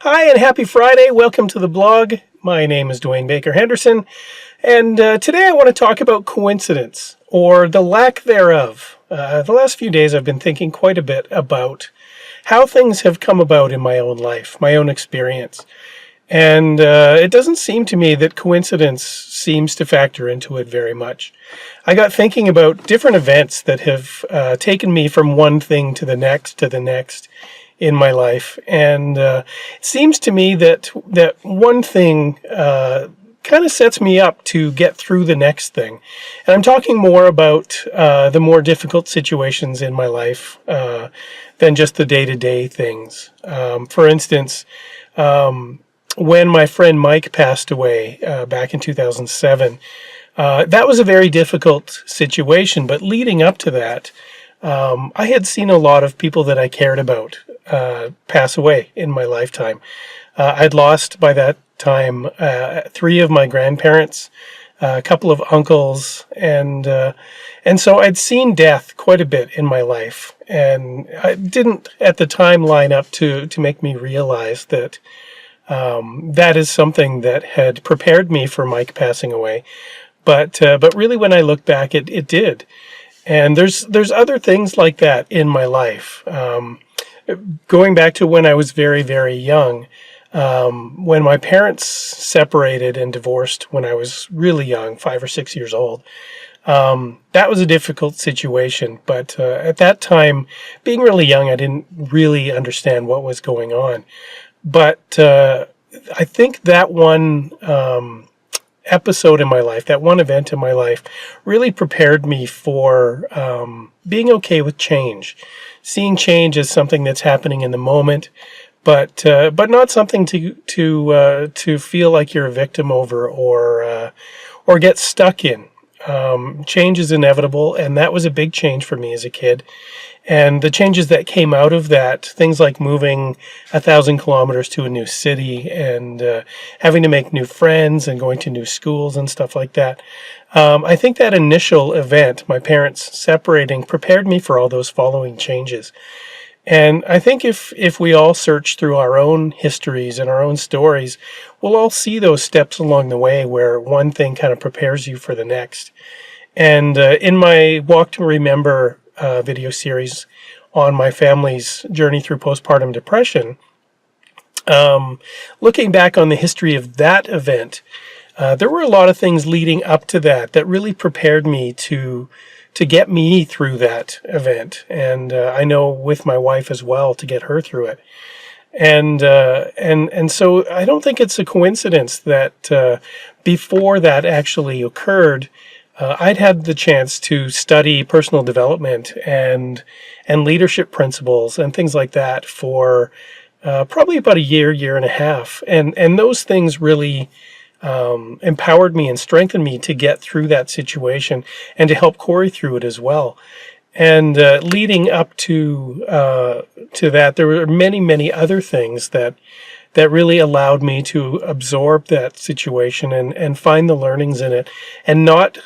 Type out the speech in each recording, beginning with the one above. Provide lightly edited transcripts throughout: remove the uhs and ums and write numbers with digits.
Hi and happy Friday. Welcome to the blog. My name is Dwayne Baker-Henderson, and today I want to talk about coincidence, or the lack thereof. The last few days I've been thinking quite a bit about how things have come about in my own life, my own experience. And it doesn't seem to me that coincidence seems to factor into it very much. I got thinking about different events that have taken me from one thing to the next in my life. And it seems to me that one thing kind of sets me up to get through the next thing. And I'm talking more about the more difficult situations in my life than just the day-to-day things. For instance, when my friend Mike passed away back in 2007, that was a very difficult situation. But leading up to that, I had seen a lot of people that I cared about pass away in my lifetime. I'd lost by that time 3 of my grandparents, a couple of uncles, and so I'd seen death quite a bit in my life, and I didn't at the time line up to make me realize that that is something that had prepared me for Mike passing away. But really, when I look back, it did. And there's other things like that in my life. Going back to when I was very, very young, when my parents separated and divorced when I was really young, 5 or 6 years old, that was a difficult situation. But at that time, being really young, I didn't really understand what was going on. But I think that one episode in my life, that one event in my life, really prepared me for being okay with change, seeing change as something that's happening in the moment, but not something to feel like you're a victim over or get stuck in. Change is inevitable, and that was a big change for me as a kid. And the changes that came out of that, things like moving 1,000 kilometers to a new city and having to make new friends and going to new schools and stuff like that. I think that initial event, my parents separating, prepared me for all those following changes. And I think if we all search through our own histories and our own stories, we'll all see those steps along the way where one thing kind of prepares you for the next. And in my Walk to Remember video series on my family's journey through postpartum depression, looking back on the history of that event, there were a lot of things leading up to that really prepared me to get me through that event, and I know with my wife as well, to get her through it. And so I don't think it's a coincidence that before that actually occurred, I'd had the chance to study personal development and leadership principles and things like that for probably about a year and a half. And those things really empowered me and strengthened me to get through that situation and to help Corey through it as well. And leading up to that, there were many other things that really allowed me to absorb that situation and find the learnings in it and not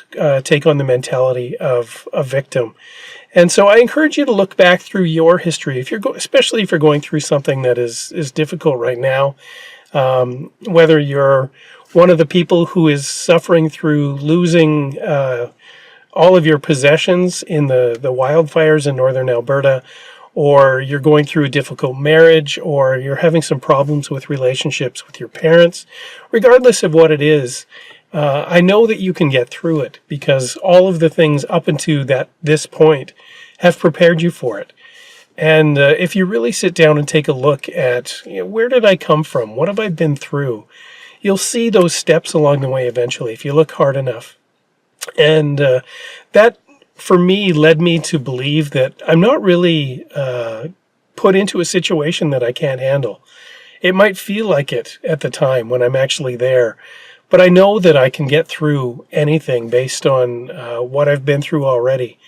take on the mentality of a victim. And so I encourage you to look back through your history, especially if you're going through something that is difficult right now, whether you're one of the people who is suffering through losing all of your possessions in the wildfires in northern Alberta, or you're going through a difficult marriage, or you're having some problems with relationships with your parents. Regardless of what it is, I know that you can get through it because all of the things up until this point have prepared you for it. And if you really sit down and take a look at, where did I come from? What have I been through? You'll see those steps along the way eventually if you look hard enough. And that, for me, led me to believe that I'm not really put into a situation that I can't handle. It might feel like it at the time when I'm actually there, but I know that I can get through anything based on what I've been through already.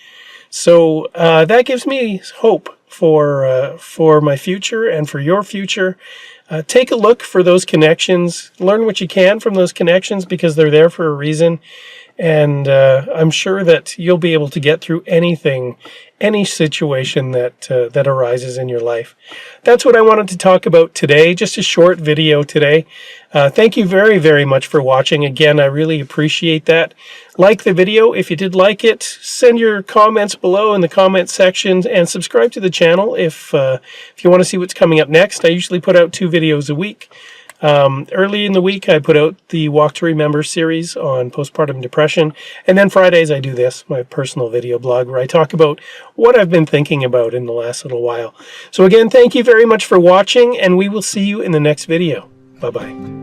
So that gives me hope for my future and for your future. Take a look for those connections. Learn what you can from those connections because they're there for a reason. And I'm sure that you'll be able to get through anything, any situation that that arises in your life. That's what I wanted to talk about today. Just a short video today. Thank you very, very much for watching. Again, I really appreciate that. Like the video if you did like it. Send your comments below in the comment section, and subscribe to the channel if you want to see what's coming up next. I usually put out 2 videos a week. Early in the week, I put out the Walk to Remember series on postpartum depression. And then Fridays, I do this, my personal video blog, where I talk about what I've been thinking about in the last little while. So again, thank you very much for watching, and we will see you in the next video. Bye-bye.